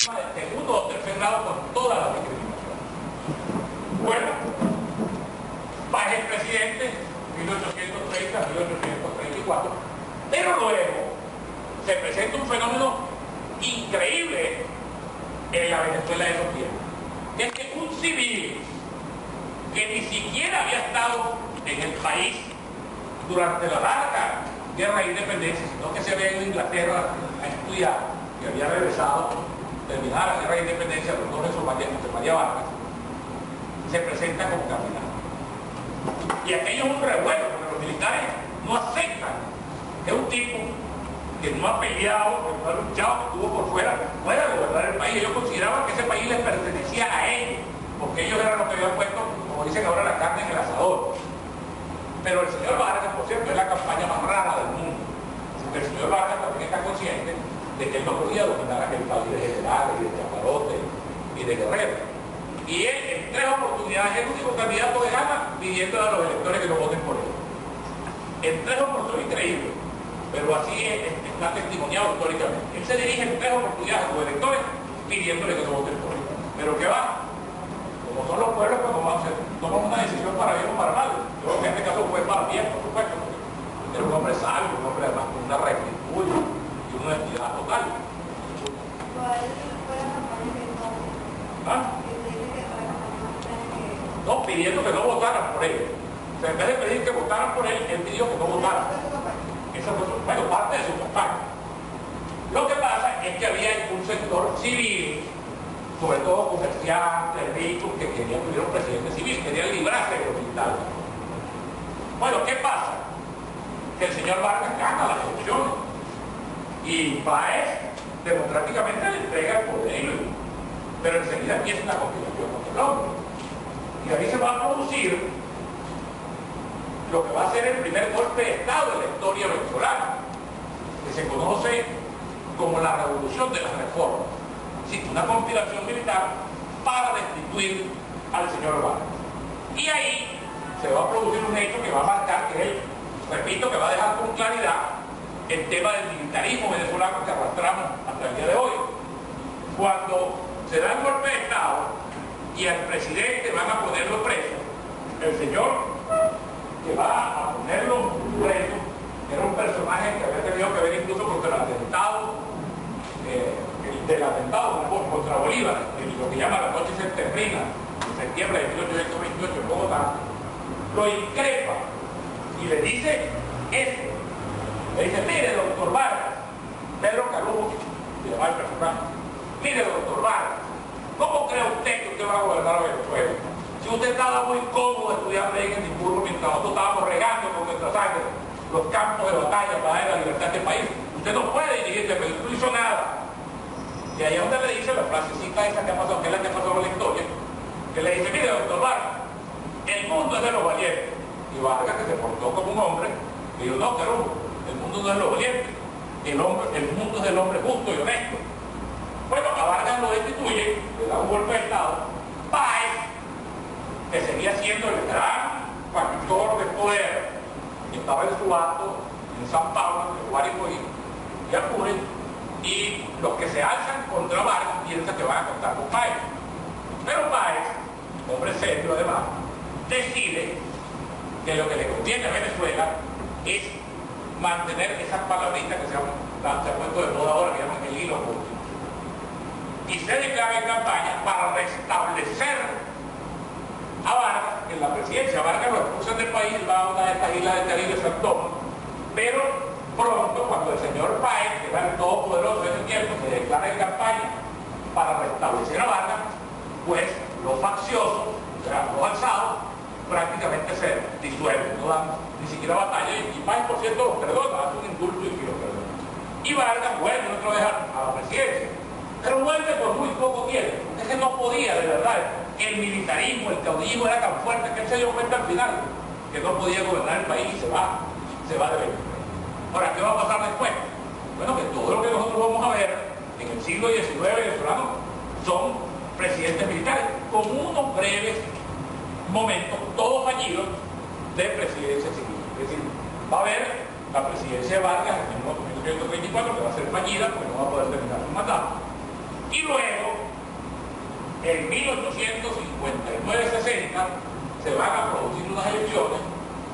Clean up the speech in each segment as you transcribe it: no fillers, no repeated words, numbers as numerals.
de segundo o tercer grado con toda la discriminación. Bueno, Páez es presidente 1830-1834, pero luego se presenta un fenómeno increíble en la Venezuela de esos tiempos, que es que un civil que ni siquiera había estado en el país durante la larga guerra de independencia, sino que se había ido a Inglaterra a estudiar, que había regresado, terminada la guerra de independencia, los dos de María Vargas, se presenta como candidato. Y aquello es un revuelo, porque los militares no aceptan que un tipo que no ha peleado, que no ha luchado, que estuvo por fuera, pueda gobernar el país. Ellos consideraban que ese país les pertenecía a ellos, porque ellos eran los que habían puesto, como dicen ahora, la carne en el asador. Pero el señor Vargas, por cierto, es la campaña más rara del mundo. El señor Vargas también está consciente de que él no podía dominar aquel país de generales y de chaparotes y de guerreros. Y él, en 3 oportunidades, es el único candidato que gana pidiéndole a los electores que no voten por él. En 3 oportunidades, increíble, pero así está testimoniado históricamente. Él se dirige en 3 oportunidades a los electores pidiéndole que no voten por él. Pero ¿qué va? Como son los pueblos cuando toman una decisión para bien o para mal. Yo en este caso fue para bien, por supuesto. Era un hombre sabio, un hombre además con una rectitud y una honestidad total. ¿Cuál fue la campaña que no? ¿Ah? No, pidiendo que no votaran por él. O sea, en vez de pedir que votaran por él, él pidió que no votaran. Esa fue bueno, parte de su campaña. Lo que pasa es que había un sector civil, sobre todo comerciantes, ricos, que querían que hubiera un presidente civil, querían librarse de los militares. Bueno, ¿qué pasa? Que el señor Vargas gana las elecciones y Páez democráticamente le entrega el poder, pero enseguida empieza una conspiración contra el hombre. Y ahí se va a producir lo que va a ser el primer golpe de Estado en la historia venezolana, que se conoce como la revolución de las reformas. Sí, una conspiración militar para destituir al señor Vargas. Y ahí se va a producir un hecho que va a marcar que él, repito, que va a dejar con claridad el tema del militarismo venezolano que arrastramos hasta el día de hoy. Cuando se da el golpe de Estado y al presidente van a ponerlo preso, el señor que va a ponerlo preso era un personaje que había tenido que ver incluso contra el atentado del atentado contra Bolívar, lo que llama la noche septembrina, en septiembre de 1828 en Bogotá, lo increpa y le dice esto. Le dice: mire, doctor Vargas, Pedro Calujo, se llama el personaje, mire, doctor Vargas, ¿cómo cree usted que usted va a gobernar a Venezuela? Si usted estaba muy cómodo estudiando ahí en Edimburgo mientras nosotros estábamos regando con nuestra sangre los campos de batalla para dar la libertad de este país, usted no puede dirigirse, pero no hizo nada. Y ahí es donde le dice la frasecita esa que ha pasado, que es la que ha pasado en la historia, que le dice: mire, doctor Vargas, el mundo es de los valientes. Y Vargas, que se portó como un hombre, dijo: no, Carujo, el mundo no es de los valientes, el mundo es del hombre justo y honesto. Bueno, a Vargas lo destituye, le da un golpe de Estado. Páez, que seguía siendo el gran factor de poder, estaba en su acto en San Pablo, en Guárico y Apure, y los que se alzan contra Vargas piensan que van a contar con Páez. Pero Páez, hombre serio además, decide que lo que le conviene a Venezuela es mantener esas palabritas que se ha puesto de moda ahora, que llaman el hilo conductor. Y se declara en campaña para restablecer a Vargas en la presidencia. Vargas lo expulsan del país, va a una de estas islas del Caribe, San Tomás, pero pronto, cuando el señor Páez, que era el todopoderoso de ese tiempo, se declara en campaña para restablecer a Vargas, pues los facciosos, o sea, los alzados, prácticamente se disuelven, no dan ni siquiera batalla, y Páez, por cierto, los perdona, hace un indulto y los perdona. Y Vargas vuelve otra vez a la presidencia, pero vuelve por muy poco tiempo, porque es que no podía, de verdad. El militarismo, el caudillismo era tan fuerte que él se dio cuenta al final que no podía gobernar el país y se va de Venezuela. Ahora, ¿qué va a pasar después? Bueno, que todo lo que nosotros vamos a ver en el siglo XIX venezolano son presidentes militares, con unos breves momentos, todos fallidos, de presidencia civil. Es decir, va a haber la presidencia de Vargas en 1834, que va a ser fallida, porque no va a poder terminar su mandato. Y luego, en 1859-60, se van a producir unas elecciones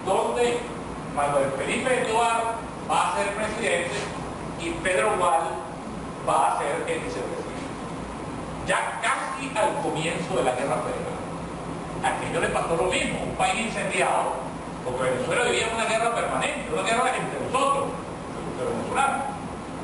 donde Manuel Felipe Tovar va a ser presidente y Pedro Gual va a ser el vicepresidente. Ya casi al comienzo de la Guerra Federal. Aquello le pasó lo mismo, un país incendiado, porque Venezuela vivía una guerra permanente, una guerra entre nosotros, los venezolanos.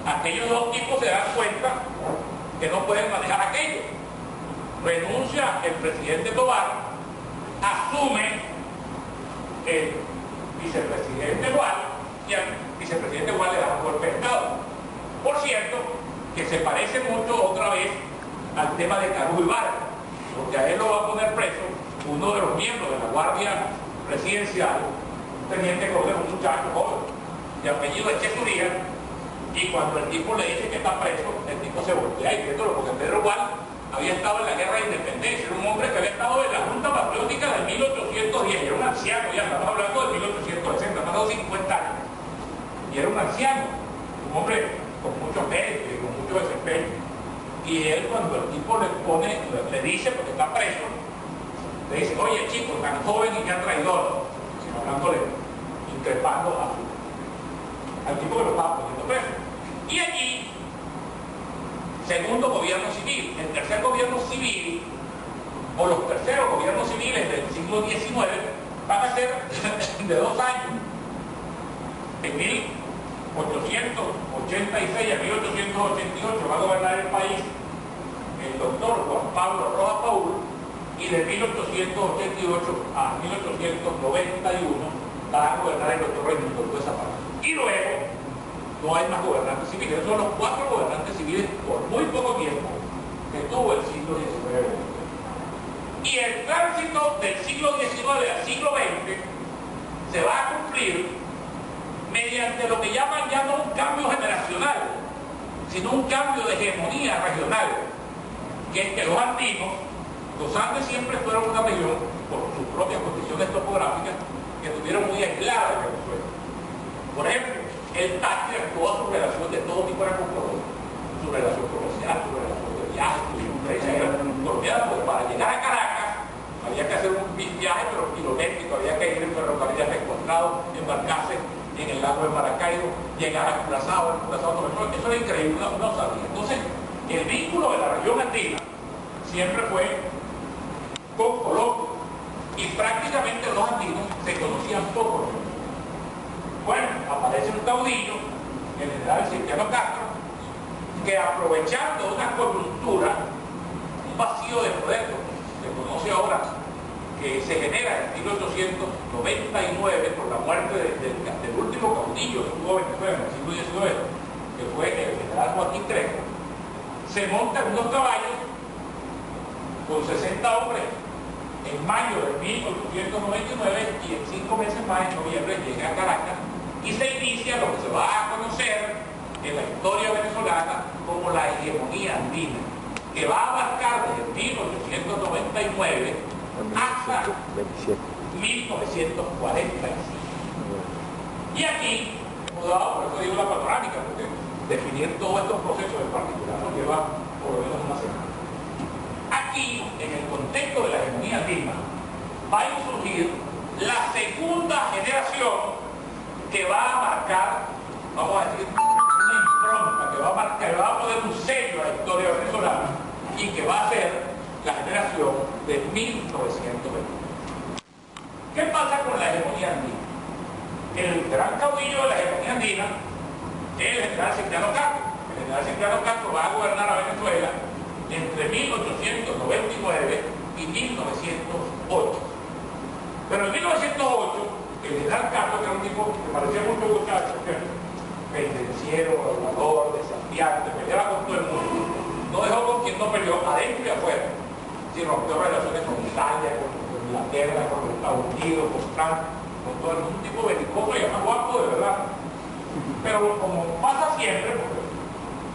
Aquellos dos tipos se dan cuenta que no pueden manejar aquello. Renuncia el presidente Tovar, asume el vicepresidente Gual y al vicepresidente Gual le da un golpe de Estado. Por cierto, que se parece mucho otra vez al tema de Carujo Ibarra, porque a él lo va a poner preso uno de los miembros de la Guardia Presidencial, un teniente coronel, un muchacho joven, de apellido Echeverría, y cuando el tipo le dice que está preso, el tipo se voltea y viéndolo, porque Pedro Gual había estado en la Guerra de Independencia, era un hombre que había estado en la Junta Patriótica de 1810, era un anciano, ya estamos hablando de 1860, ha pasado 50 años, y era un anciano, un hombre con mucho mérito y con mucho desempeño. Y él, cuando el tipo le dice, porque está preso, le dice, oye chico, tan joven y ya traidor, sino hablándole, increpando al tipo que lo estaba poniendo preso. Y allí, segundo gobierno civil, el tercer gobierno civil, o los terceros gobiernos civiles del siglo XIX, van a ser de 2 años. En 1886 a 1888 va a gobernar el país el doctor Juan Pablo Rojas Paul, y de 1888 a 1891 va a gobernar el doctor Raimundo López Zapata. Y luego no hay más gobernantes civiles. Esos son los 4 gobernantes civiles por muy poco tiempo que tuvo el siglo XIX. Y el tránsito del siglo XIX al siglo XX se va a cumplir mediante lo que llaman ya no un cambio generacional, sino un cambio de hegemonía regional, que es que los Andes siempre fueron una región, por sus propias condiciones topográficas, que estuvieron muy aisladas de Venezuela. Por ejemplo, el Táchira toda su relación de todo tipo era con Colombia, su relación comercial, su relación de viaje, su empresa era colombiana, porque para llegar a Caracas había que hacer un viaje, pero kilométrico, había que ir en ferrocarril encontrado, embarcarse en el lago de Maracaibo, llegar a Curazao, eso era increíble, no sabía. Entonces, el vínculo de la región andina siempre fue con Colombia, y prácticamente los andinos se conocían poco. Bueno, aparece un caudillo, el general Cipriano Castro, que aprovechando una coyuntura, un vacío de poder, se conoce ahora, que se genera en 1899 por la muerte del último caudillo que tuvo Venezuela en el siglo XIX, que fue el general Joaquín Crespo, se montan unos caballos con 60 hombres en mayo de 1899 y en 5 meses más, en noviembre, llega a Caracas y se inicia lo que se va a conocer en la historia venezolana como la hegemonía andina, que va a abarcar desde 1899 hasta 1945. Y aquí, por eso digo la panorámica, porque definir todos estos procesos en particular nos lleva por lo menos una semana. Aquí, en el contexto de la hegemonía andina, va a surgir la segunda generación que va a marcar, vamos a decir, una impronta, que va a poner un sello a la historia venezolana y que va a ser la generación de 1920. ¿Qué pasa con la hegemonía andina? El gran caudillo de la hegemonía andina es el general Cipriano Castro. El general Cipriano Castro va a gobernar a Venezuela entre 1899 y 1908. Pero en 1908, el general Castro, que era un tipo que parecía mucho muchacho, pendenciero, hablador, desafiante, peleaba con todo el mundo, no dejó con quien no peleó, adentro y afuera. Si rompió relaciones con Italia, con Inglaterra, con los Estados Unidos, con Trump, con todo el mundo, un tipo belicoso y además guapo de verdad. Pero como pasa siempre, porque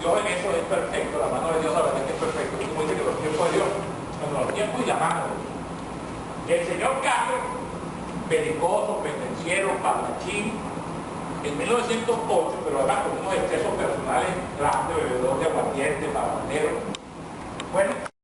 Dios en eso es perfecto, la mano de Dios la verdad es que es perfecto, como dice que los tiempos de Dios, cuando los tiempos y la mano de Dios. El señor Castro, belicoso, pendenciero, parlachín, en 1908, pero además con unos excesos personales grandes, bebedor de aguardiente, barrandero, Bueno.